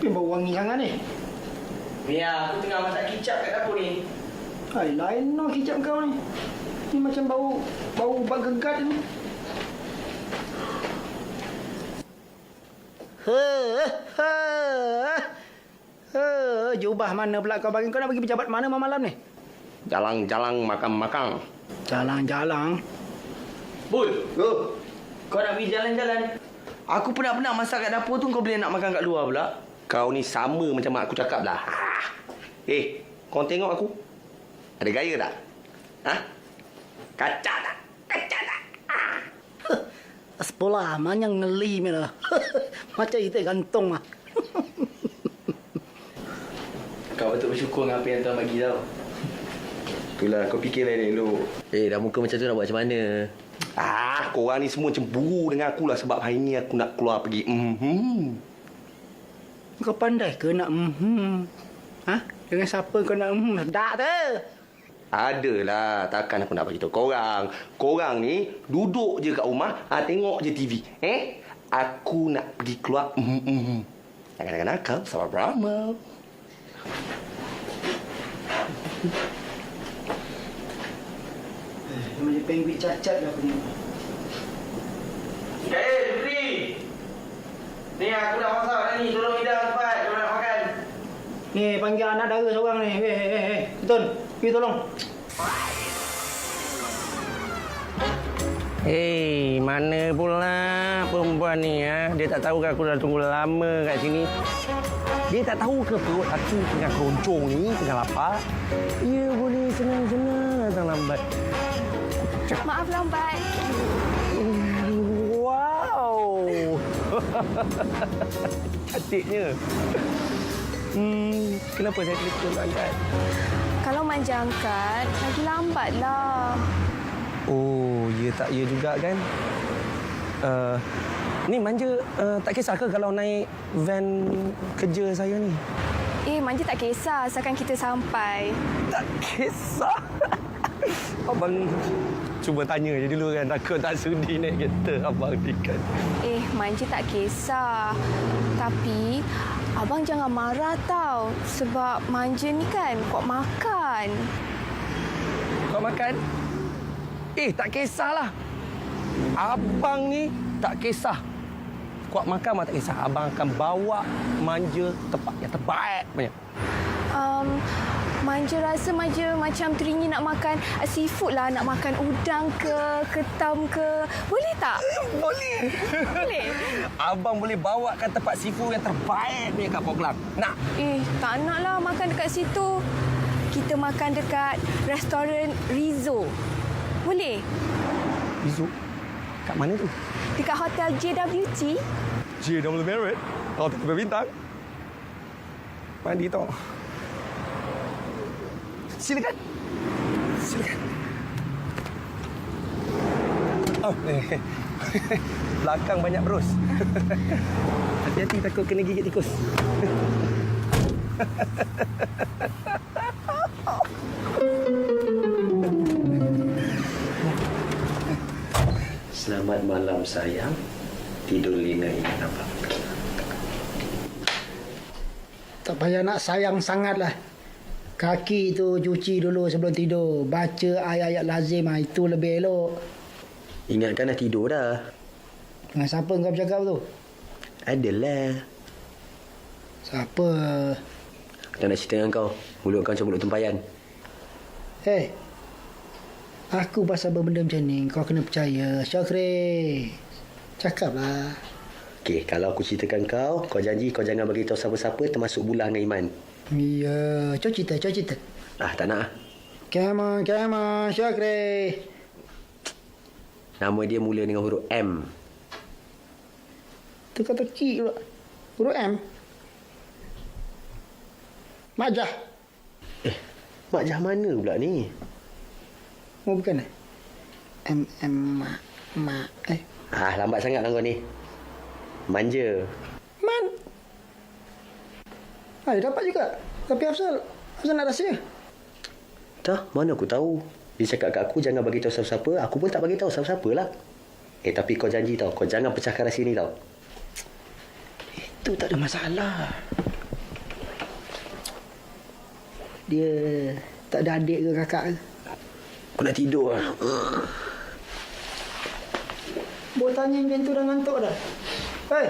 Apa yang bau wangi sangat ni? Mia, aku tengah masak kicap kat dapur ni. Hai, lain no kicap kau ni. Ni macam bau ubat gegat ni. Jubah mana pula kau bagi? Kau nak pergi pejabat mana malam ni? Jalang-jalang makan-makan. Jalang-jalang. Bul, kau nak pergi jalan-jalan? Aku pernah masak kat dapur tu, kau boleh nak makan kat luar pula. Kau ni sama macam mak aku cakap lah. Kau tengok aku. Ada gaya tak? Ha? Kacak tak? Kacak tak? Sepolah, mana ngeli mana. Macam itu gantung mah. Kau betul bersyukur dengan apa yang Tuhan bagi tau. Itulah, kau fikir lain dulu. Dah muka macam tu nak buat macam mana? Korang ni semua cemburu dengan aku lah sebab hari ni aku nak keluar pergi. Kau pandai ke nak Ha? Dengan siapa kau nak Tak tu. Adalah, takkan aku nak beritahu korang. Korang ni duduk je kat rumah, tengok je TV. Aku nak pergi keluar. Jangan nakal, sabar Brahma. Macam penguin cacat lah aku ni. Putri! Ni aku dah masak dah ni, tolong hidang cepat, dia nak makan. Ni, panggil anak dara seorang ni. Betul. Pergi tolong. Mana pula perempuan ni Dia tak tahu ke aku dah tunggu lama kat sini. Dia tak tahu ke perut aku tengah keroncong ni, tengah lapar. Ia boleh senang-senang datang lambat. Maaf lambat. Wow. Cantiknya. Kenapa saya telefon angkat? Kalau manja angkat, lagi lambatlah. Oh, ya tak ya juga kan? Ni manja tak kisah ke kalau naik van kerja saya ni? Manja tak kisah, asalkan kita sampai. Tak kisah? Abang cuba tanya je dulu kan. Takut tak sudi naik kereta abang ni kan. Manja tak kisah. Tapi, abang jangan marah tau. Sebab manja ni kan kuat makan. Kau makan? Tak kisahlah. Abang ni tak kisah. Kuat makan mah tak kisah. Abang akan bawa manja tempat yang terbaik punya. Manja rasa manja macam teringin nak makan seafood lah. Nak makan udang ke, ketam ke. Boleh tak? Boleh. Boleh? Abang boleh bawa kan tempat seafood yang terbaik punya kat Port Klang. Nak? Tak nak lah makan dekat situ. Kita makan dekat restoran Rizzo. Boleh? Rizzo? Kat mana tu? Dekat Hotel JWT. JW Marriott? Hotel berbintang? Mandi tau. Silakan. Silakan. Belakang banyak berus. Hati-hati takut kena gigit tikus. Selamat malam sayang. Tidur lina ini nampak. Tak payah nak sayang sangatlah. Kaki tu cuci dulu sebelum tidur. Baca ayat-ayat lazim. Itu lebih elok. Ingatkan dah tidur dah. Dengan siapa kau bercakap tu? Adalah. Siapa? Tak nak cerita dengan kau. Mulut kau macam mulut tempayan. Aku pasal benda macam ni, kau kena percaya. Syakri. Cakaplah. Okey, kalau aku ceritakan kau janji kau jangan bagi tahu siapa-siapa termasuk Bulah dengan Iman. Ya, cuba cerita. Tak nak. Come on, Syakri. Nama dia mula dengan huruf M. Teka-teki pula. Huruf M. Majah. Majah mana pula ni? Oh, bukan mak. Lambat sangat lah kau ni. Manja. Dapat juga. Tapi Afzal nak rahsia. Dah, mana aku tahu. Dia cakap kat aku jangan bagi tahu siapa-siapa. Aku pun tak bagi tahu siapa-siapa lah. Tapi kau janji tau. Kau jangan pecahkan rahsia ni tau. Itu tak ada masalah. Dia tak ada adik ke kakak ke? Aku nak tidur lah. Bawa tanya macam tu dah ngantuk dah. Hei,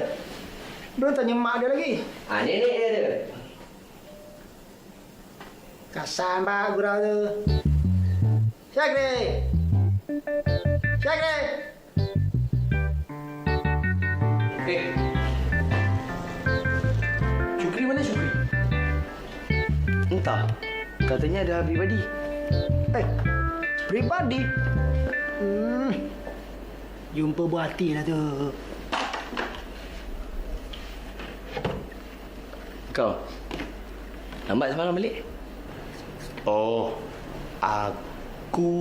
belum tanya mak dia lagi. Nenek dia ada. Kasan pak gurau tu. Syakri! Syakri! Syukri mana Syukri? Entah. Katanya ada pribadi. Pribadi? Jumpa buah hati lah tu. Kau? Lambat semalam balik? Oh, aku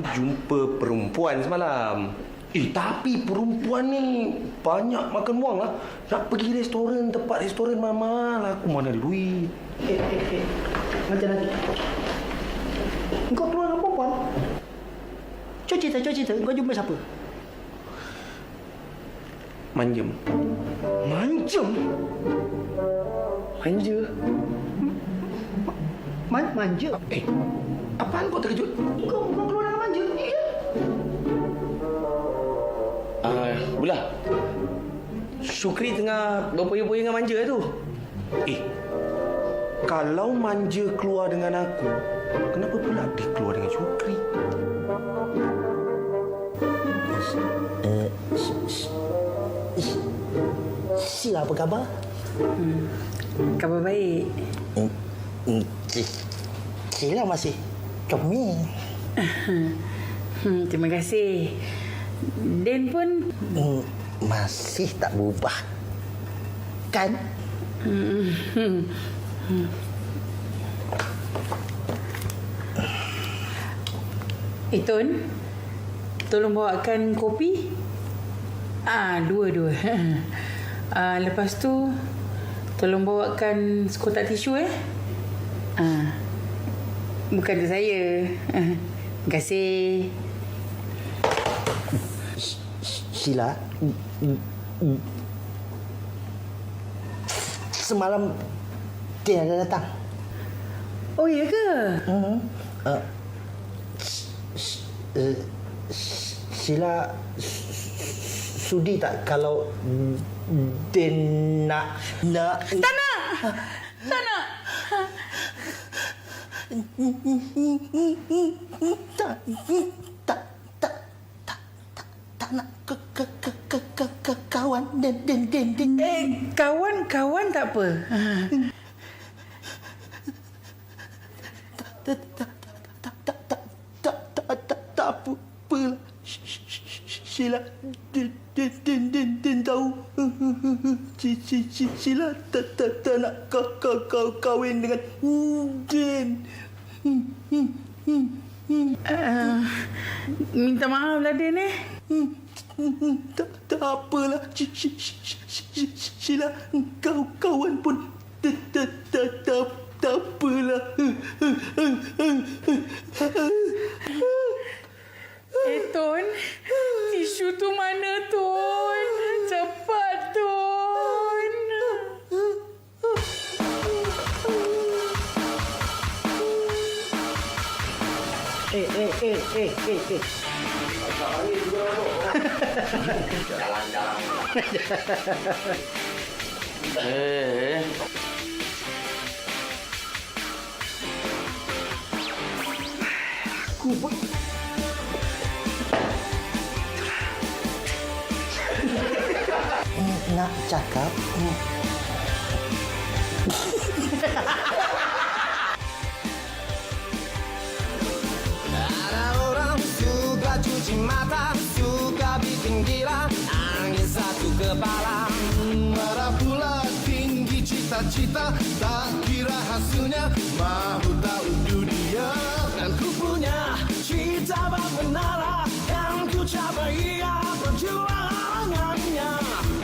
jumpa perempuan semalam. Tapi perempuan ni banyak makan wang lah. Nak pergi restoran, tempat restoran mahal-mahal. Aku mana ada duit. Macam lagi. Kau keluar dengan perempuan? Cuci cerita. Kau jumpa siapa? Manjem. Manjem? Manja? Manja? Apaan kau terkejut? Kau keluar dengan manja? Ya. Bula. Syukri tengah berpoya-poya dengan Manja tu. Kalau Manja keluar dengan aku, kenapa pula dia keluar dengan Syukri? Sila apa khabar? Khabar baik. Sila masih comel. Terima kasih. Dan pun Masih tak berubah. Kan? Tun, tolong bawakan kopi. Dua. Lepas tu tolong bawakan sekotak tisu bukan untuk saya. Terima kasih. Sila, semalam dia ada datang. Oh, ya ke? Sila sudi tak kalau dia nak Tak nak. tak nak kawan dan Kawan tak apa. tak apa. Sila tahu Sila tak nak kahwin dengan Din. Minta maaf lah, Den. Tak apalah. Sila kau kawan pun tak apalah. Tun, tisu tu mana, Tun? Cepat, Tun. Aku pun nak cakap Ada orang suka cuci mata, suka bikin gila, angin satu kepala. Ada pula tinggi cita-cita, tak kira hasilnya, mahu tahu dunia. Dan ku punya cita benar yang ku capai, perjuangannya.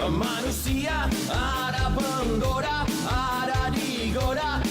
Manusia ada penggoda, ada digoda,